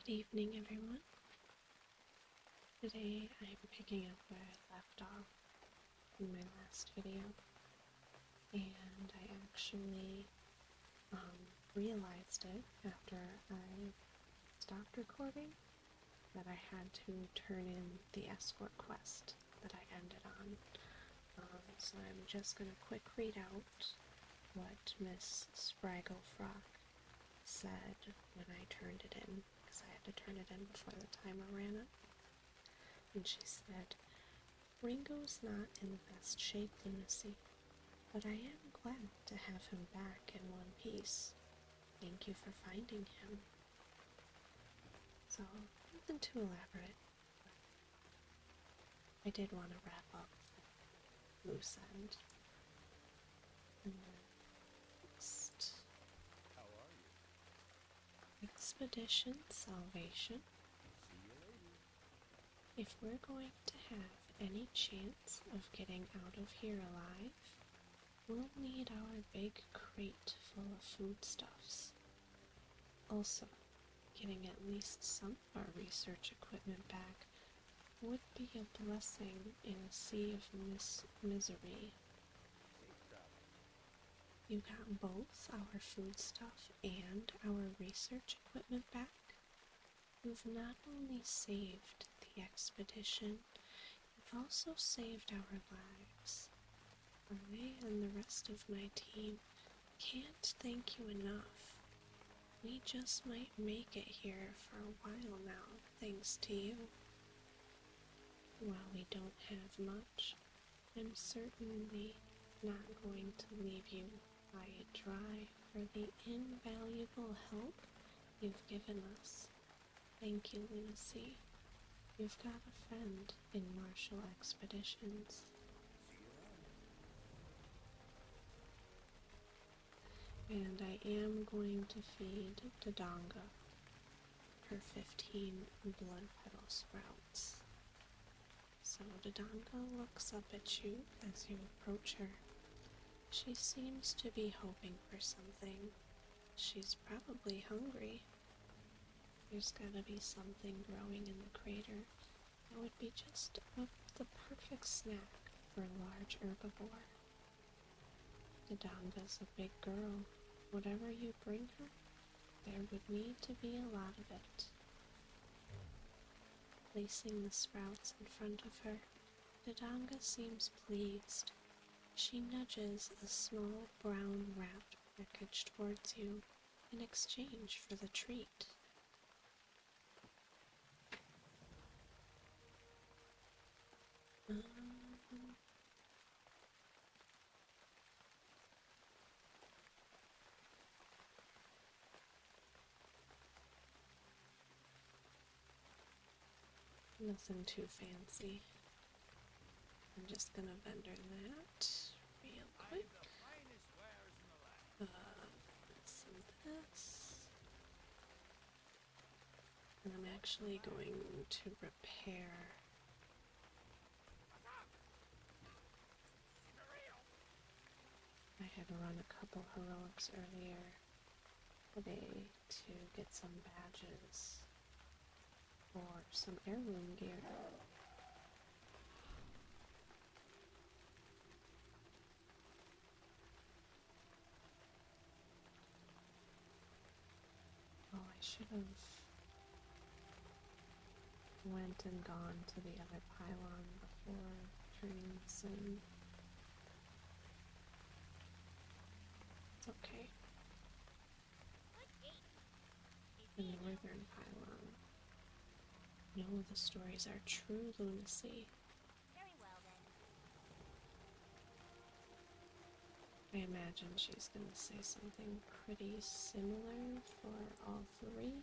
Evening, everyone. Today I'm picking up where I left off in my last video, and I actually realized it after I stopped recording that I had to turn in the escort quest that I ended on. So I'm just going to quick read out what Miss Spragglefrock said when I turned it in, because I had to turn it in before the timer ran up. And she said, "Ringo's not in the best shape, Lunacy, but I am glad to have him back in one piece. Thank you for finding him." So, nothing too elaborate, but I did want to wrap up the loose end. And then next, Expedition Salvation. If we're going to have any chance of getting out of here alive, we'll need our big crate full of foodstuffs. Also, getting at least some of our research equipment back would be a blessing in a sea of misery. You got both our foodstuff and our research equipment back? You've not only saved the expedition, you've also saved our lives. I and the rest of my team can't thank you enough. We just might make it here for a while now, thanks to you. While we don't have much, I'm certainly not going to leave you high and dry for the invaluable help you've given us. Thank you, Lunacy. You've got a friend in martial expeditions. And I am going to feed Dodonga her 15 blood petal sprouts. So Dodonga looks up at you as you approach her. She seems to be hoping for something. She's probably hungry. There's gotta be something growing in the crater that would be just the perfect snack for a large herbivore. Dodonga's a big girl. Whatever you bring her, there would need to be a lot of it. Placing the sprouts in front of her, Dodonga seems pleased. She nudges a small brown wrapped package towards you in exchange for the treat. Nothing too fancy. I'm just gonna vendor that real quick. Some of this. And I'm actually going to repair I had run a couple heroics earlier today to get some badges or some heirloom gear. Oh, I should have went and gone to the other pylon before turning this in. It's okay. The northern pylon. No, the stories are true, Lunacy. Very well I then. imagine she's gonna say something pretty similar for all three.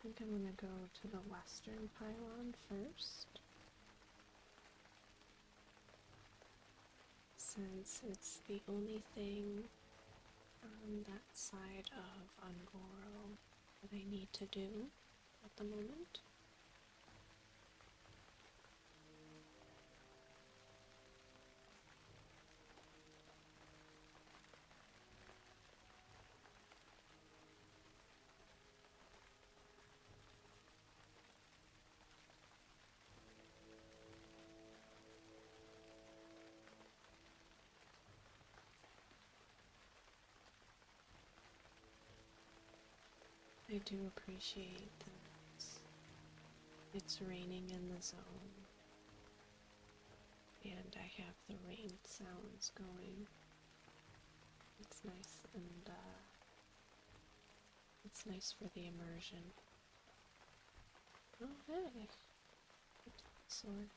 think I'm gonna go to the western pylon first, since it's the only thing on that side of Ungoro that I need to do at the moment. I do appreciate that it's raining in the zone, and I have the rain sounds going. It's nice, and it's nice for the immersion. Oh hey, sword.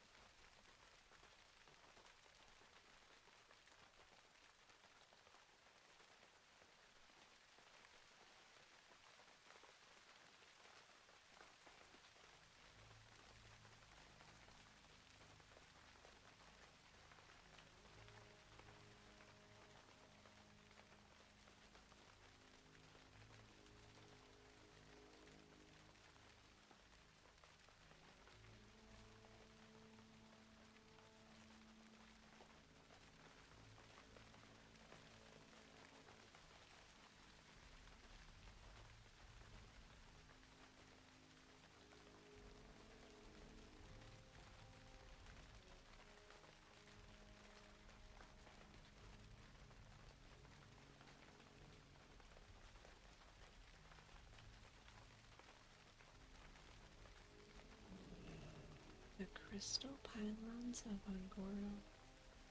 The crystal pylons of Ungoro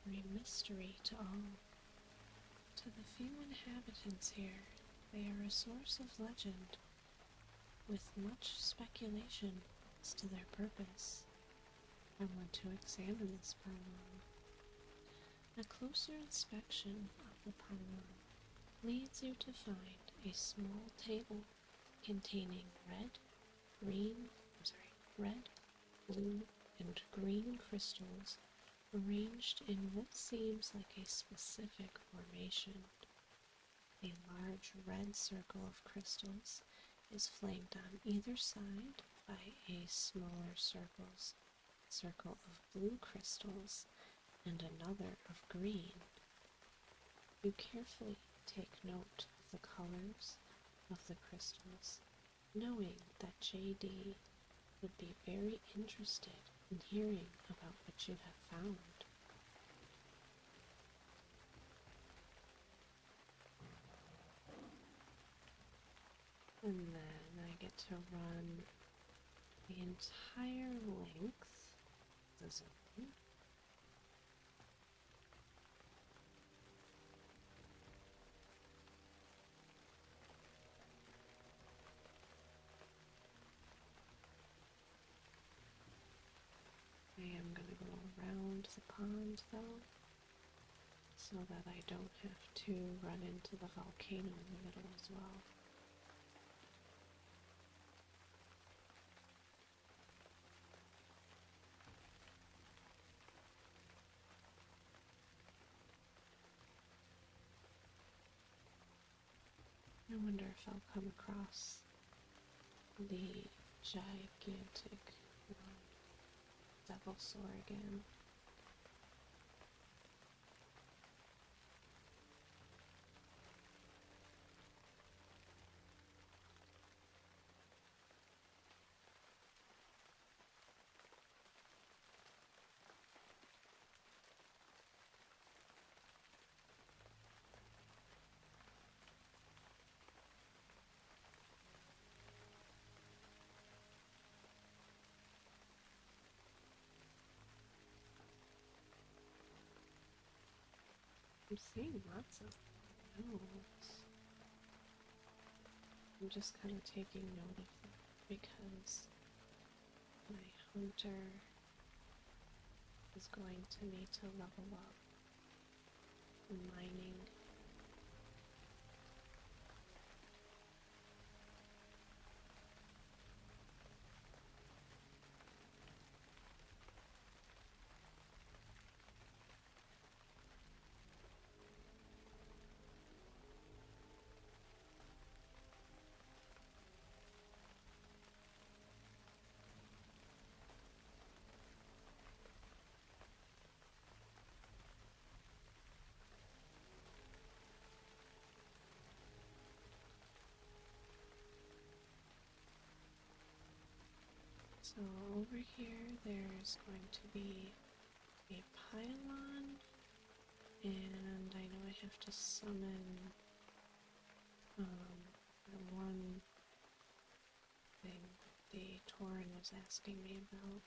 are a mystery to all. To the few inhabitants here, they are a source of legend, with much speculation as to their purpose. I want to examine this pylon. A closer inspection of the pylon leads you to find a small table containing red, blue, and green crystals arranged in what seems like a specific formation. A large red circle of crystals is flanked on either side by a smaller circle of blue crystals and another of green. You carefully take note of the colors of the crystals, knowing that JD would be very interested in hearing about what you have found. And then I get to run the entire length of the zone. I am going to go around the pond though, so that I don't have to run into the volcano in the middle as well. I wonder if I'll come across the gigantic devil sore again. I'm seeing lots of notes. I'm just kind of taking note of them because my hunter is going to need to level up in mining. So over here there's going to be a pylon, and I know I have to summon the one thing the Tauren was asking me about.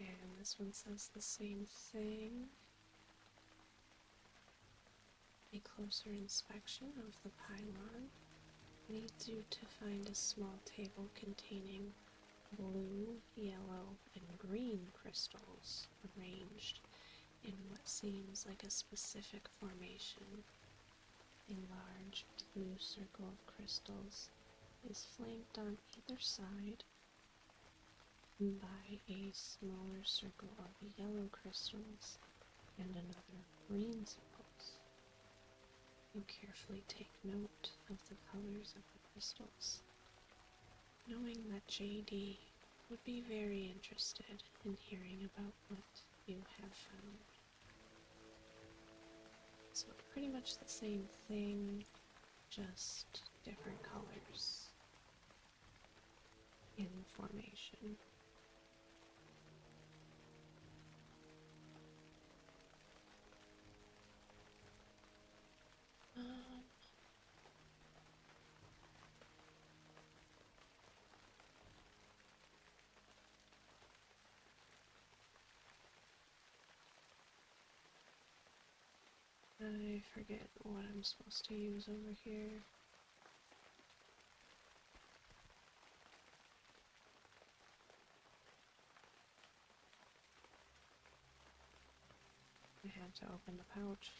And this one says the same thing. A closer inspection of the pylon leads you to find a small table containing blue, yellow, and green crystals arranged in what seems like a specific formation. A large blue circle of crystals is flanked on either side by a smaller circle of yellow crystals and another green circles. You carefully take note of the colors of the crystals, knowing that JD would be very interested in hearing about what you have found. So it's pretty much the same thing, just different colors in formation. I forget what I'm supposed to use over here. I had to open the pouch.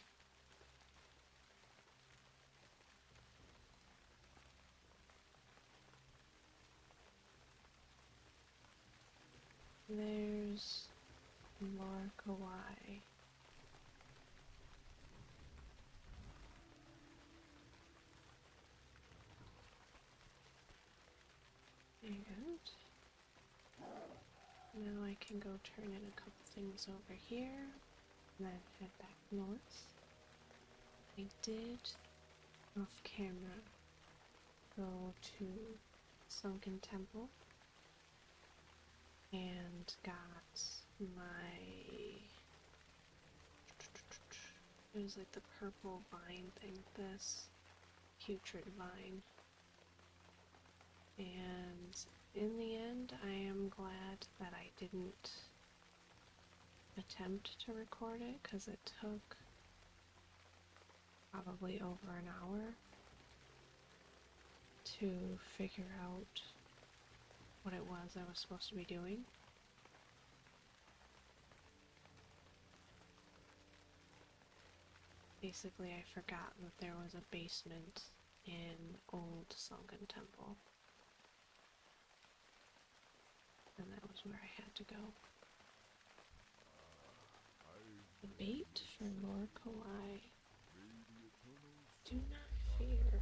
There's more kawaii. And now I can go turn in a couple things over here and then head back north. I did, off camera, go to Sunken Temple and got my, it was like the purple vine thing, this putrid vine. And in the end, I am glad that I didn't attempt to record it, because it took probably over an hour to figure out what it was I was supposed to be doing. Basically, I forgot that there was a basement in Old Sunken Temple. And that was where I had to go. The bait for Lord Kawhi. Do not fear.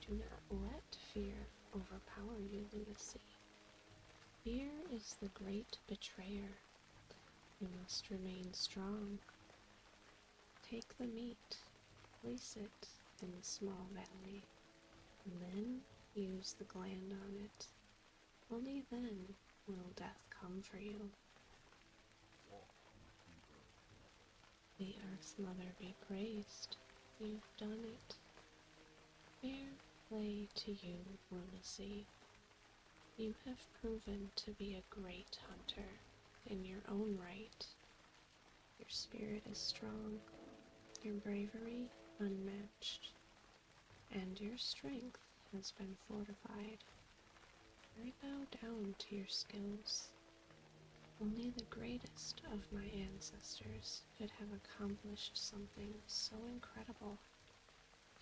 Do not let fear overpower you, Lunacy. Fear is the great betrayer. You must remain strong. Take the meat, place it in the small valley, and then use the gland on it. Only then will death come for you. The Earth Mother be praised. You've done it. Fair play to you, Lunacy. You have proven to be a great hunter in your own right. Your spirit is strong, your bravery unmatched, and your strength has been fortified. I bow down to your skills. Only the greatest of my ancestors could have accomplished something so incredible.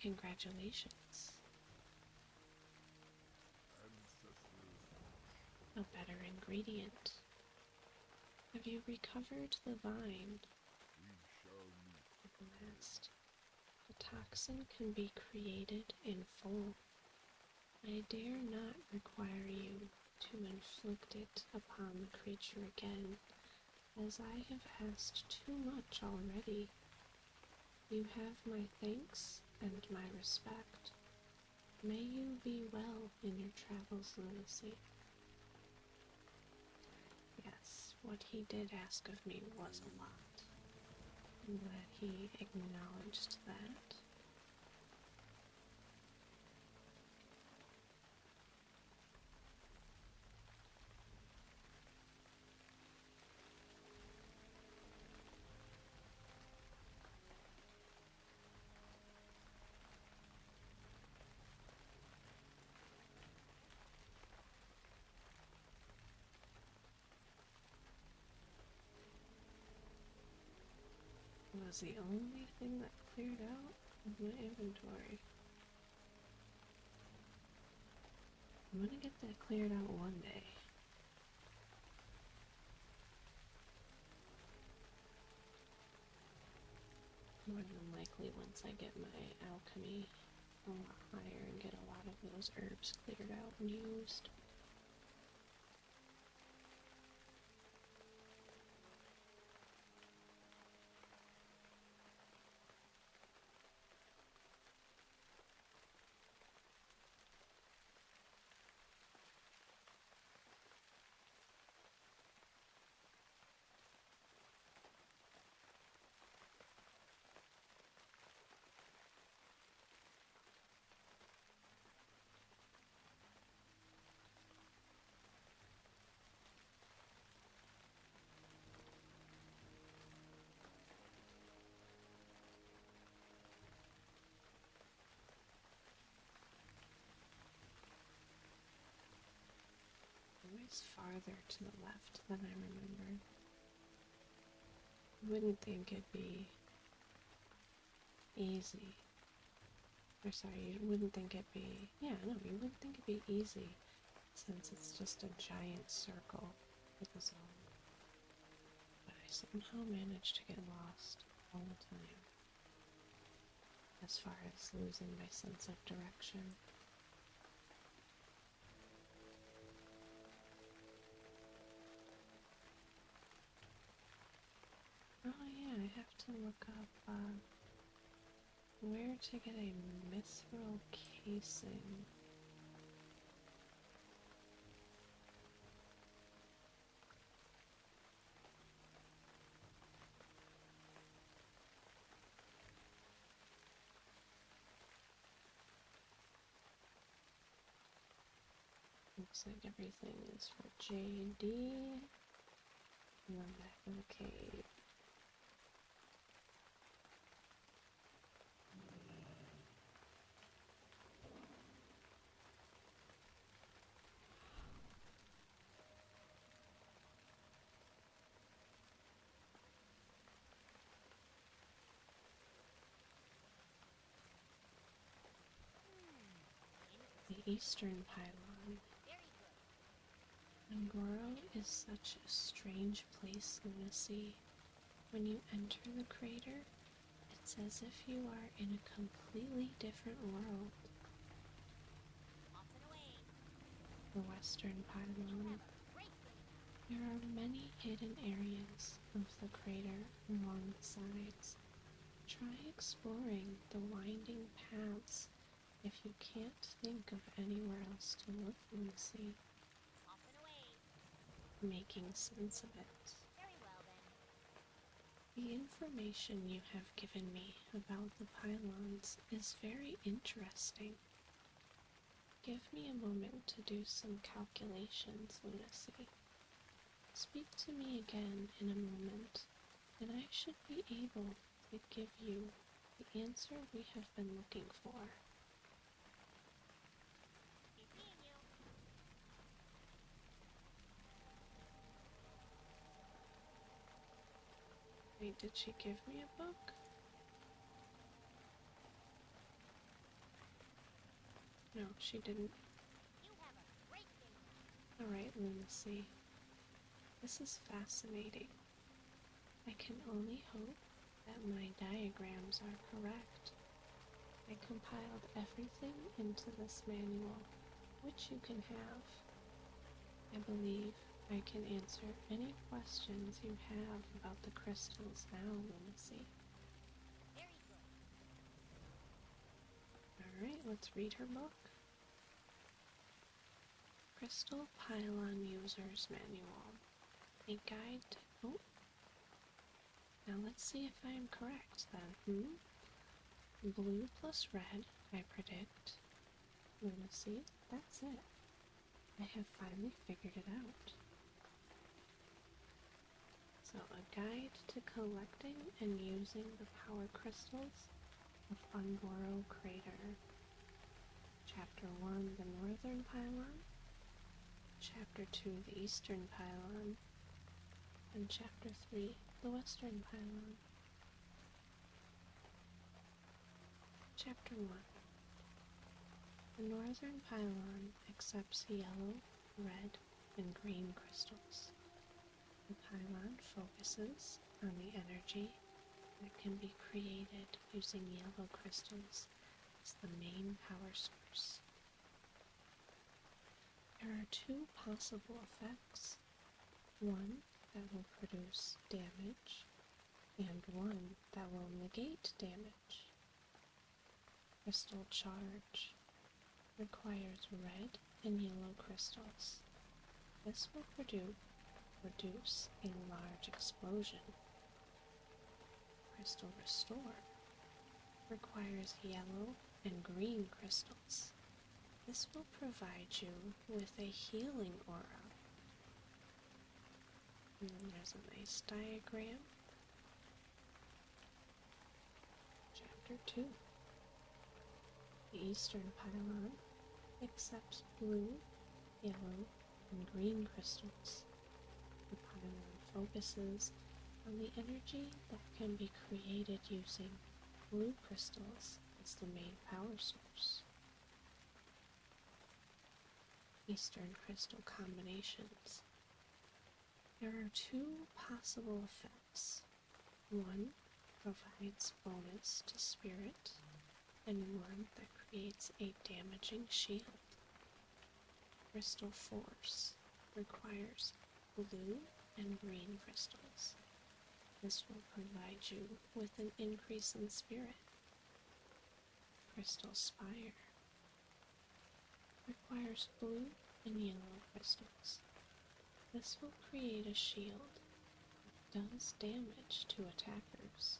Congratulations. A better ingredient. Have you recovered the vine? At last. The toxin can be created in full. I dare not require you to inflict it upon the creature again, as I have asked too much already. You have my thanks and my respect. May you be well in your travels, Lunacy. Yes, what he did ask of me was a lot. I'm glad he acknowledged that. It was the only thing that cleared out of my inventory. I'm gonna get that cleared out one day. More than likely once I get my alchemy a lot higher and get a lot of those herbs cleared out and used. Always farther to the left than I remembered. You wouldn't think it'd be easy. Or sorry, you wouldn't think it'd be... Yeah, no, you wouldn't think it'd be easy since it's just a giant circle with a zone. But I somehow managed to get lost all the time. As far as losing my sense of direction. Oh yeah, I have to look up where to get a mithril casing. Looks like everything is for JD. And then back in the cave. The eastern pylon. Very good. Angoro is such a strange place, Lunacy. When you enter the crater, it's as if you are in a completely different world. Off and away. The western pylon. Have a great day. There are many hidden areas of the crater along the sides. Try exploring the winding paths if you can't think of anywhere else to look, Lucy, Off and away. making sense of it. Very well then. The information you have given me about the pylons is very interesting. Give me a moment to do some calculations, Lunacy. Speak to me again in a moment, and I should be able to give you the answer we have been looking for. Be seeing you. Wait, did she give me a book? No, she didn't. You have a great day. Alright, Lunacy. This is fascinating. I can only hope that my diagrams are correct. I compiled everything into this manual, which you can have. I believe I can answer any questions you have about the crystals now, Lunacy. Very good. Alright, let's read her book. Crystal Pylon User's Manual. A guide to... Oh. Now let's see if I am correct then. Blue plus red, I predict. Lunacy, that's it. I have finally figured it out. So, a guide to collecting and using the power crystals of Ungoro Crater. Chapter 1, the Northern Pylon. Chapter 2, the Eastern Pylon. And Chapter 3, the Western Pylon. Chapter 1. The Northern Pylon accepts yellow, red, and green crystals. The pylon focuses on the energy that can be created using yellow crystals as the main power source. There are two possible effects, one that will produce damage and one that will negate damage. Crystal charge requires red and yellow crystals. This will produce a large explosion. Crystal restore requires yellow and green crystals. This will provide you with a healing aura. And then there's a nice diagram. Chapter 2. The Eastern Pylon accepts blue, yellow, and green crystals. The pylon focuses on the energy that can be created using blue crystals as the main power source. Eastern crystal combinations. There are two possible effects. One provides bonus to spirit, and one that creates a damaging shield. Crystal force requires blue and green crystals. This will provide you with an increase in spirit. Crystal spire requires blue and yellow crystals. This will create a shield that does damage to attackers.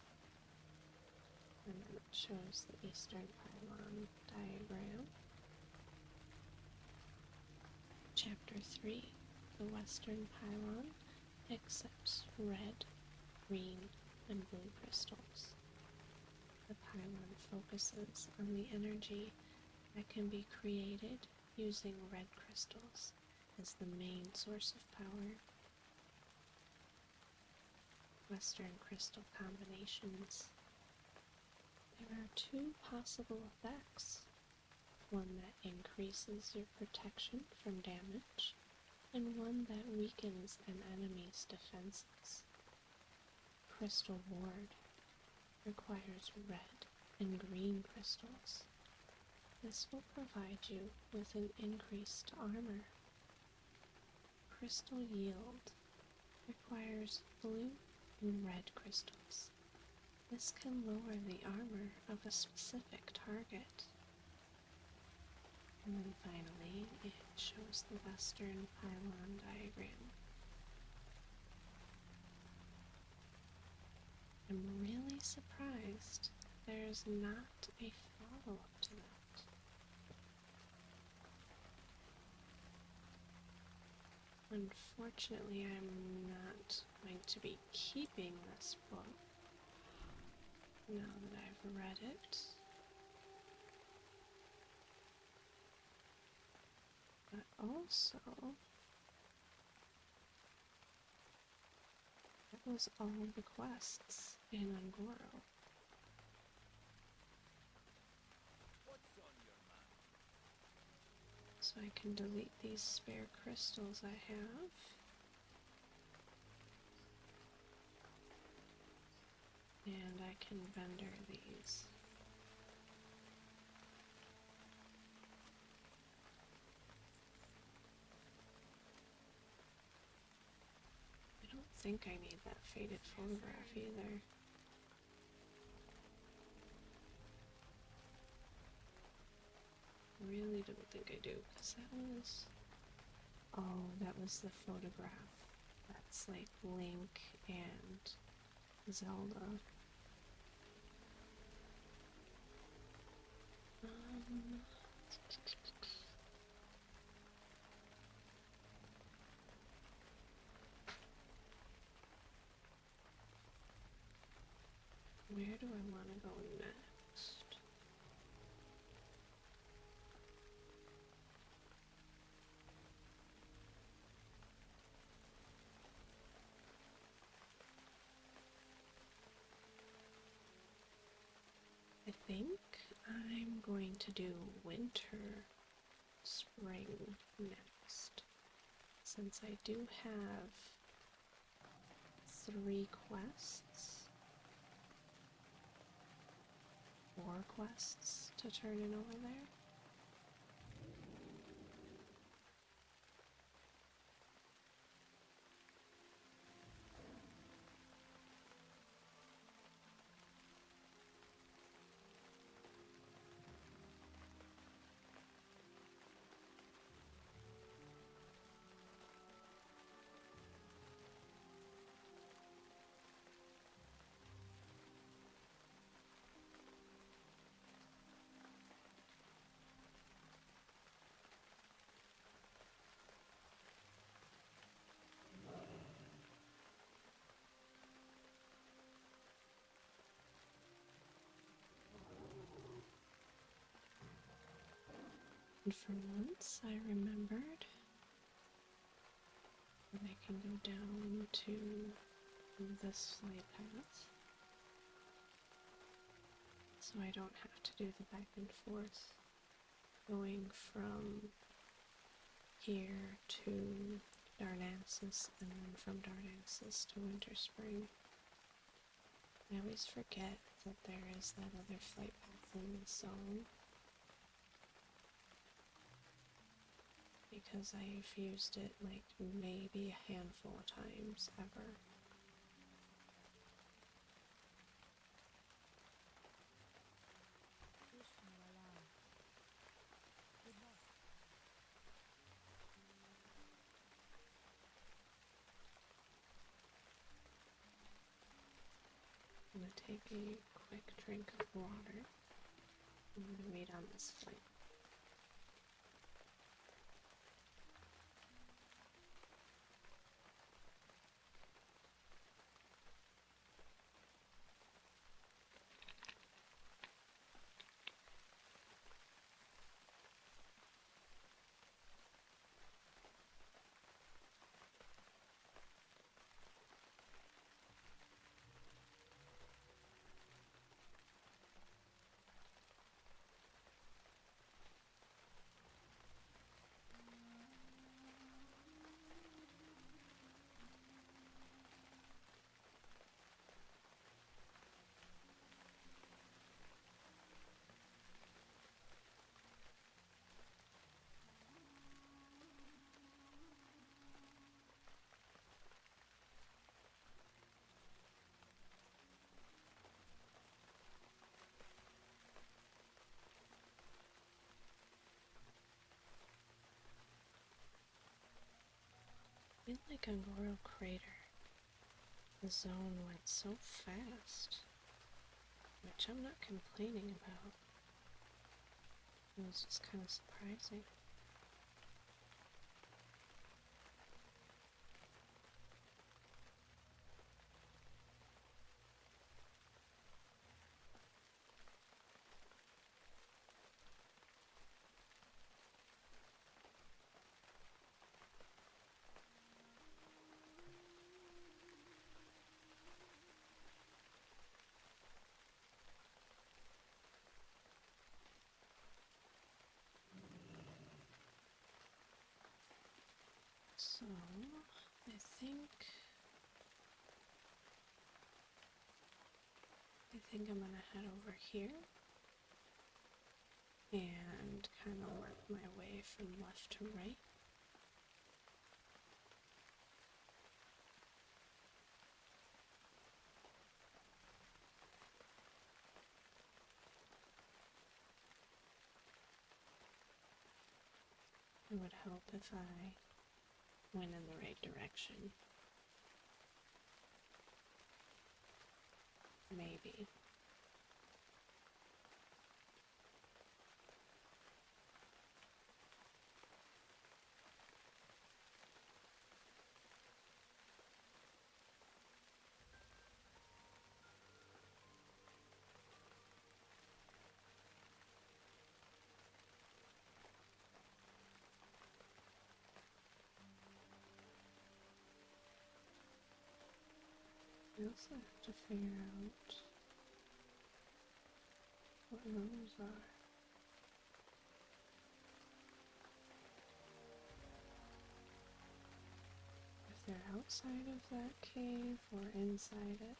And then it shows the Eastern Pylon diagram. Chapter 3. The Western Pylon accepts red, green, and blue crystals. The pylon focuses on the energy that can be created using red crystals as the main source of power. Western crystal combinations. There are two possible effects, one that increases your protection from damage, and one that weakens an enemy's defenses. Crystal ward requires red and green crystals. This will provide you with an increased armor. Crystal yield requires blue and red crystals. This can lower the armor of a specific target. And then finally, it shows the Western Pylon diagram. I'm really surprised there's not a follow-up to that. Unfortunately, I'm not going to be keeping this book now that I've read it. But also, that was all the quests in Ungoro. What's on your mind? So I can delete these spare crystals I have. And I can vendor these. think I need that faded photograph either. Really don't think I do, because that was... Oh, that was the photograph. That's like Link and Zelda. Where do I want to go next? I think I'm going to do winter, spring next, since I do have 3 quests, 4 quests to turn in over there. And for once, I remembered that I can go down to this flight path, so I don't have to do the back and forth going from here to Darnassus and then from Darnassus to Winter Spring. I always forget that there is that other flight path in this zone, because I've used it like maybe a handful of times ever. I'm gonna take a quick drink of water. I'm gonna wait on this flight. I feel like on Royal Crater, the zone went so fast, which I'm not complaining about. It was just kind of surprising. So, I think I'm gonna head over here and kind of work my way from left to right. It would help if I went in the right direction. Maybe. I also have to figure out what those are. If they're outside of that cave or inside it.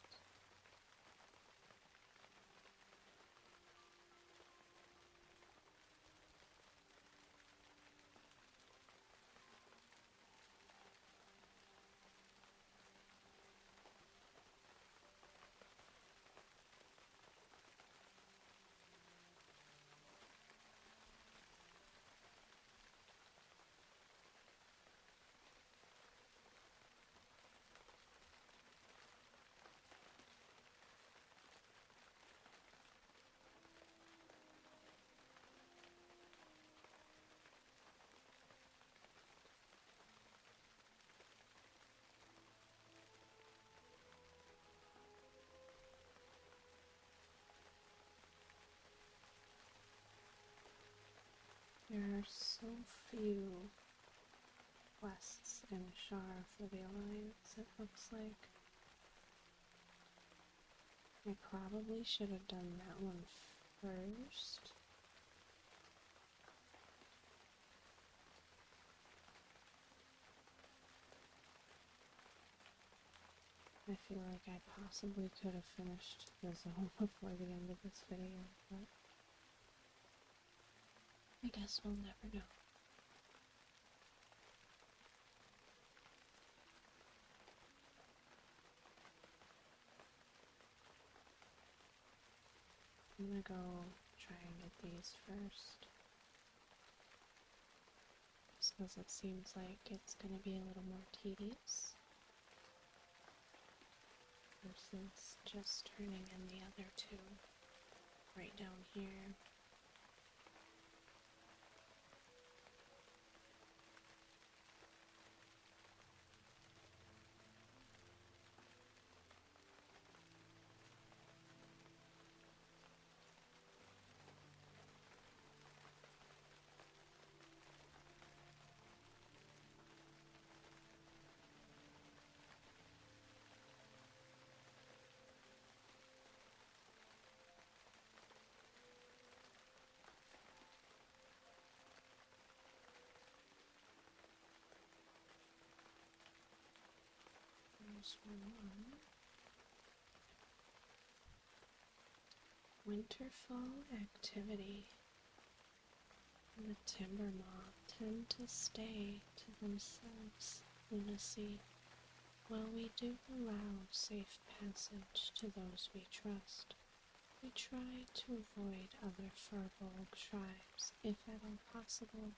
There are so few quests in Shar for the Alliance, it looks like. I probably should have done that one first. I feel like I possibly could have finished the zone before the end of this video, but I guess we'll never know. I'm gonna go try and get these first. Just because it seems like it's gonna be a little more tedious versus just turning in the other two right down here. There's one. Winterfall activity. The timber moth tend to stay to themselves, lunacy. While we do allow safe passage to those we trust, we try to avoid other furbolg tribes if at all possible.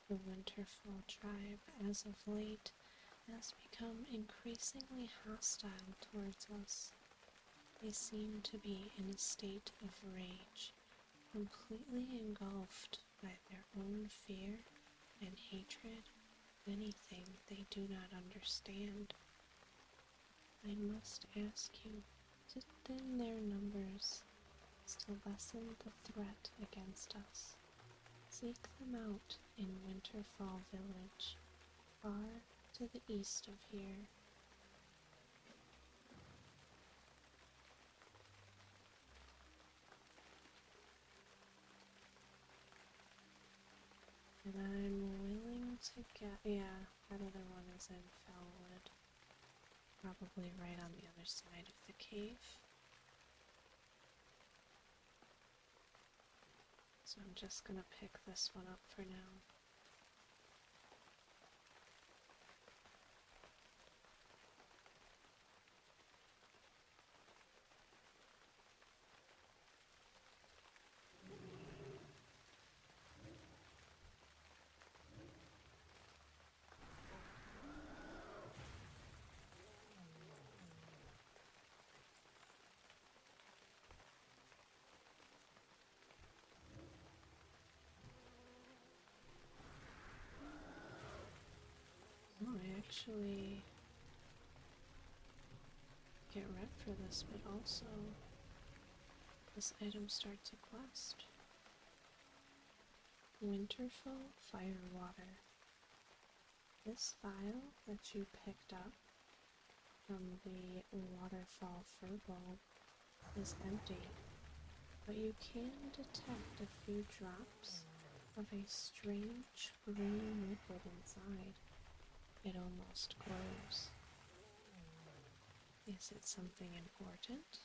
The Winterfall tribe, as of late, has become increasingly hostile towards us. They seem to be in a state of rage, completely engulfed by their own fear and hatred of anything they do not understand. I must ask you to thin their numbers, to lessen the threat against us. Seek them out in Winterfall Village, far to the east of here. And I'm willing to get, yeah, that other one is in Fellwood. Probably right on the other side of the cave. So I'm just gonna pick this one up for now. actually get red for this, but also this item starts a quest. Winterfell Firewater. This vial that you picked up from the waterfall furball is empty, but you can detect a few drops of a strange green liquid inside. It almost glows. Is it something important?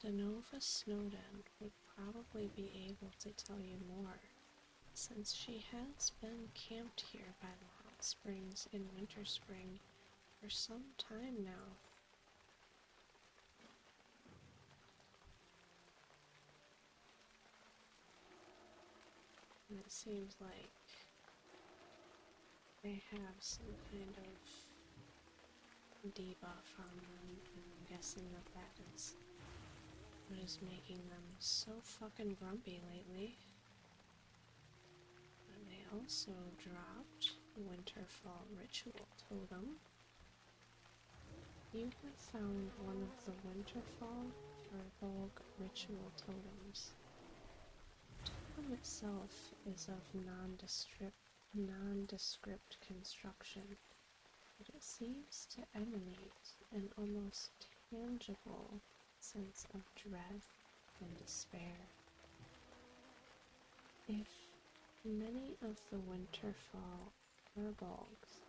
Denova Snowden would probably be able to tell you more, since she has been camped here by the hot springs in Winter Spring for some time now. And it seems like they have some kind of debuff on them, and I'm guessing that that is what is making them so fucking grumpy lately. And they also dropped Winterfall Ritual Totem. You have found one of the Winterfall Furbolg Ritual Totems. The totem itself is of nondescript construction, but it seems to emanate an almost tangible sense of dread and despair. If many of the Winterfall Furbolgs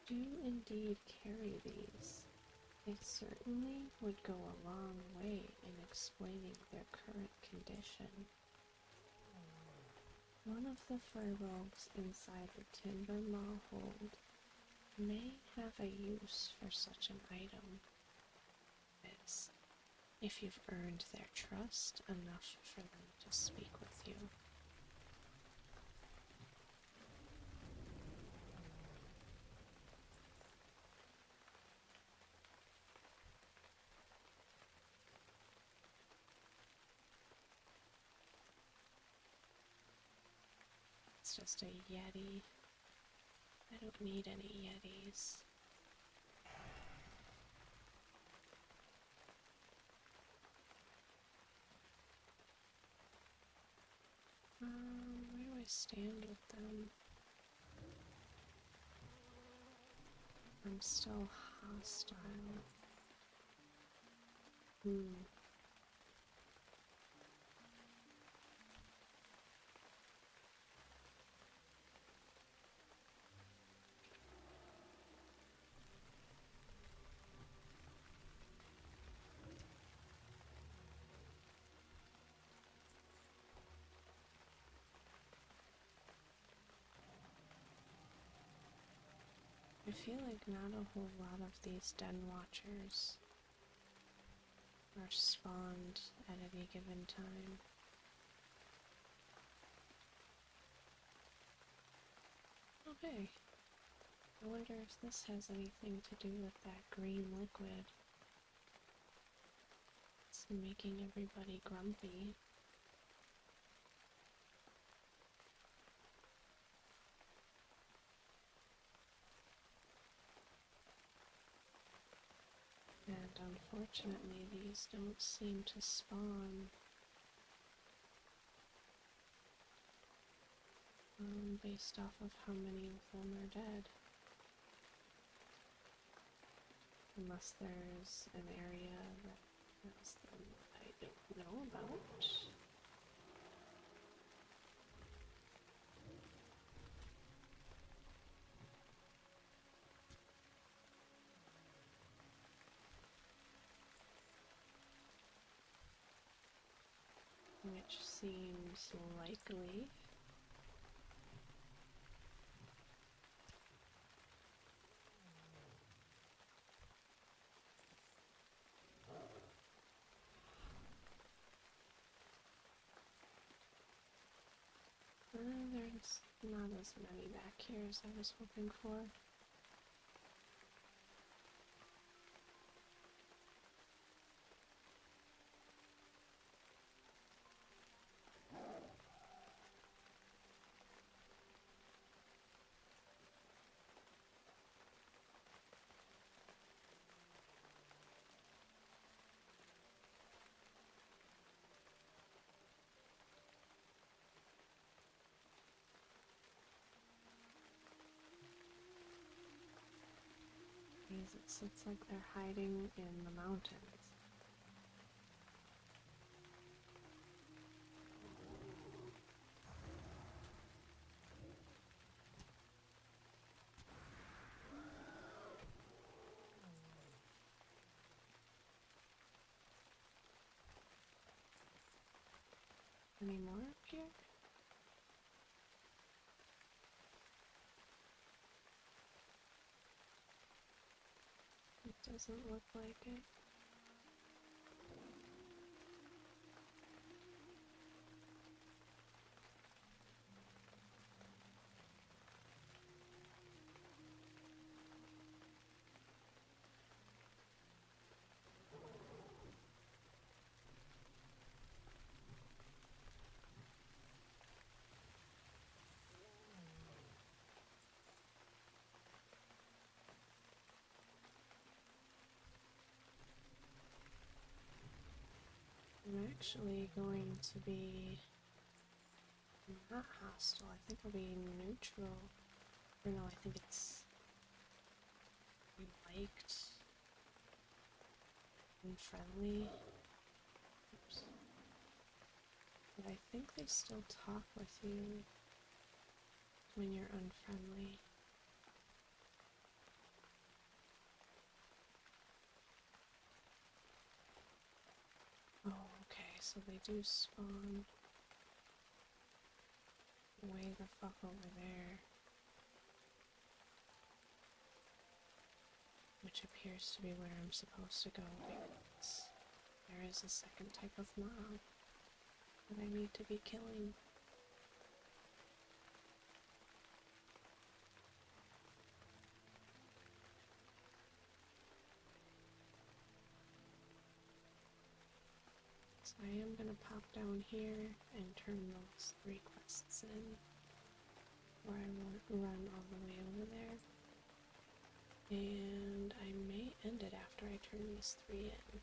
do indeed carry these, it certainly would go a long way in explaining their current condition. One of the furbolgs inside the Timber Maw hold may have a use for such an item. This, if you've earned their trust enough for them to speak with you. It's just a Yeti. I don't need any Yetis. Where do I stand with them? I'm still hostile. I feel like not a whole lot of these Den Watchers are spawned at any given time. Okay. I wonder if this has anything to do with that green liquid. It's making everybody grumpy. And unfortunately, these don't seem to spawn based off of how many of them are dead. Unless there's an area that has them I don't know about. Which seems likely. There's not as many back here as I was hoping for. Jesus, it's like they're hiding in the mountains. Any more up here? It doesn't look like it. I'm actually going to be not hostile. I think I'll be neutral. Or no, I think it's liked and friendly. Oops. But I think they still talk with you when you're unfriendly. Oh, okay, so they do spawn way the fuck over there. Which appears to be where I'm supposed to go because there is a second type of mob that I need to be killing. So I am gonna pop down here and turn those 3 quests in, or I won't run all the way over there. And I may end it after I turn these 3 in,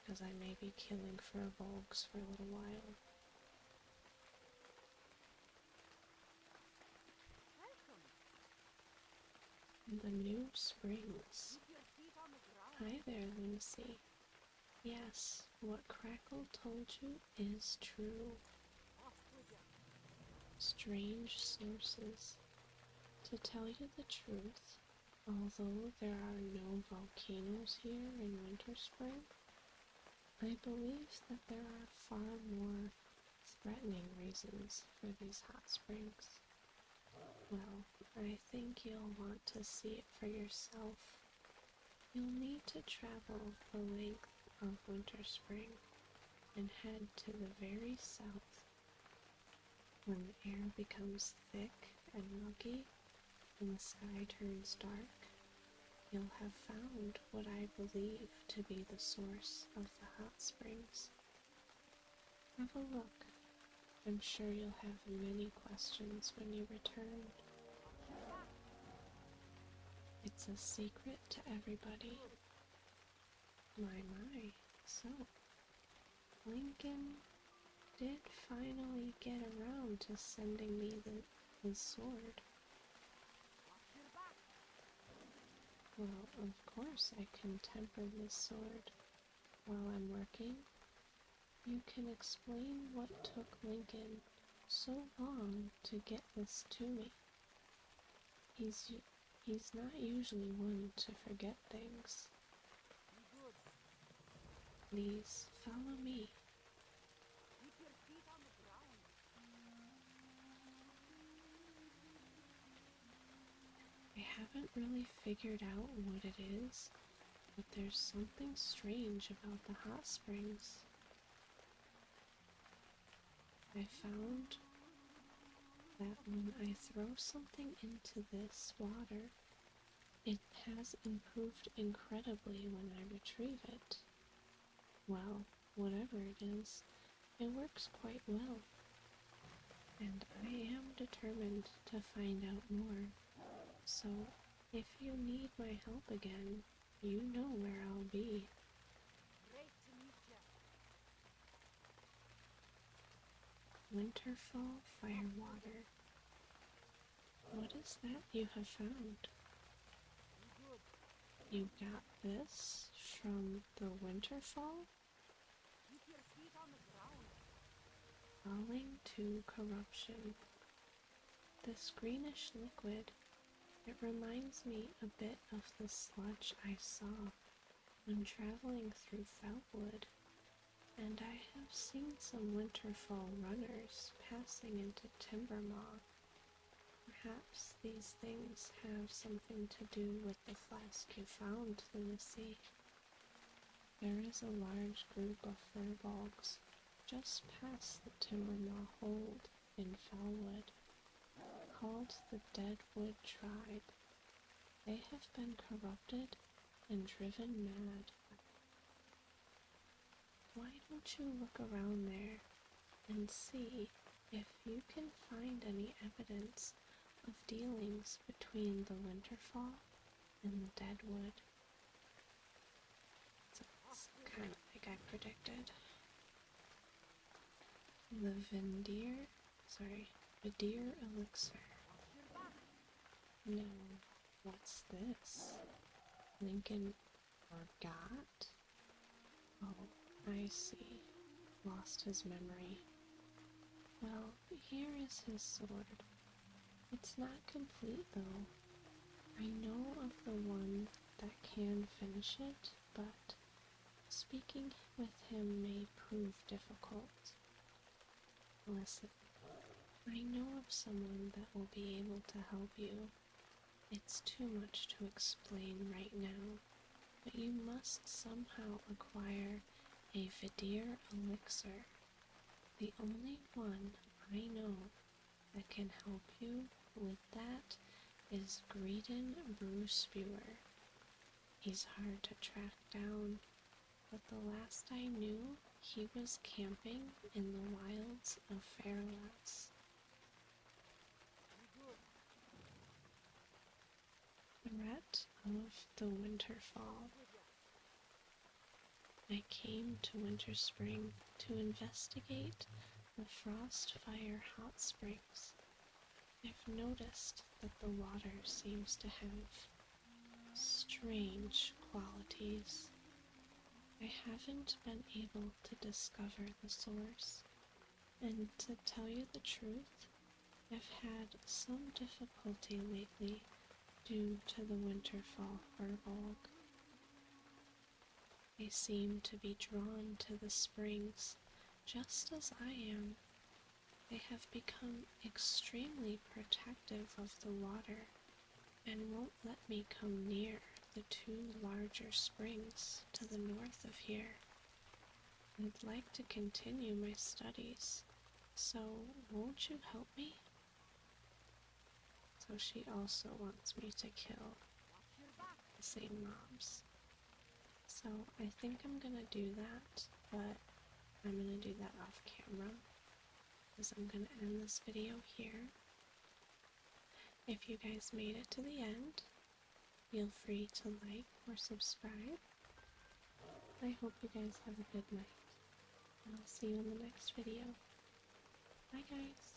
because I may be killing for Volks for a little while. Welcome. The new springs. Keep your feet on the ground. Hi there, Lucy. Yes, what Crackle told you is true. Off with you. Strange sources. To tell you the truth, although there are no volcanoes here in Winter Spring, I believe that there are far more threatening reasons for these hot springs. Well, I think you'll want to see it for yourself. You'll need to travel the length of Winter Spring and head to the very south. When the air becomes thick and muggy and the sky turns dark, you'll have found what I believe to be the source of the hot springs. Have a look. I'm sure you'll have many questions when you return. It's a secret to everybody. My. So, Lincoln did finally get around to sending me his sword. Watch your back. Well, of course I can temper this sword while I'm working. You can explain what took Lincoln so long to get this to me. He's not usually one to forget things. Be good. Please follow me. Keep your feet on the ground. I haven't really figured out what it is, but there's something strange about the hot springs. I found that when I throw something into this water, it has improved incredibly when I retrieve it. Well, whatever it is, it works quite well. And I am determined to find out more. So, if you need my help again, you know where I'll be. Great to meet you. Winterfall Firewater. What is that you have found? Be good. You got this from the Winterfall? Keep your feet on the ground. Falling to corruption. This greenish liquid, it reminds me a bit of the sludge I saw when traveling through Felwood, and I have seen some Winterfall runners passing into Timbermaw. Perhaps these things have something to do with the flask you found, Lunacy. There is a large group of furbolgs just past the Timbermaw hold in Felwood, called the Deadwood Tribe. They have been corrupted and driven mad. Why don't you look around there and see if you can find any evidence of dealings between the Winterfall and the Deadwood? So it's kind of like I predicted. The Vidir Elixir. Watch your back. No, what's this? Lincoln forgot? Oh, I see. Lost his memory. Well, here is his sword. It's not complete though. I know of the one that can finish it, but speaking with him may prove difficult. Listen, I know of someone that will be able to help you. It's too much to explain right now, but you must somehow acquire a Vidir elixir. The only one I know that can help you with that is Greedon Brewspewer. He's hard to track down, but the last I knew, he was camping in the wilds of Fairlass. Be good. Threat of the Winterfall. With ya. I came to Winter Spring to investigate the Frostfire Hot Springs. I've noticed that the water seems to have strange qualities. I haven't been able to discover the source, and to tell you the truth, I've had some difficulty lately due to the Winterfall furbolg. They seem to be drawn to the springs, just as I am. They have become extremely protective of the water and won't let me come near the two larger springs to the north of here. I'd like to continue my studies, so won't you help me? So she also wants me to kill Watch your back. the same mobs. So I think I'm gonna do that, but I'm gonna do that off camera, because I'm gonna end this video here. If you guys made it to the end, feel free to like or subscribe. I hope you guys have a good night, and I'll see you in the next video. Bye guys!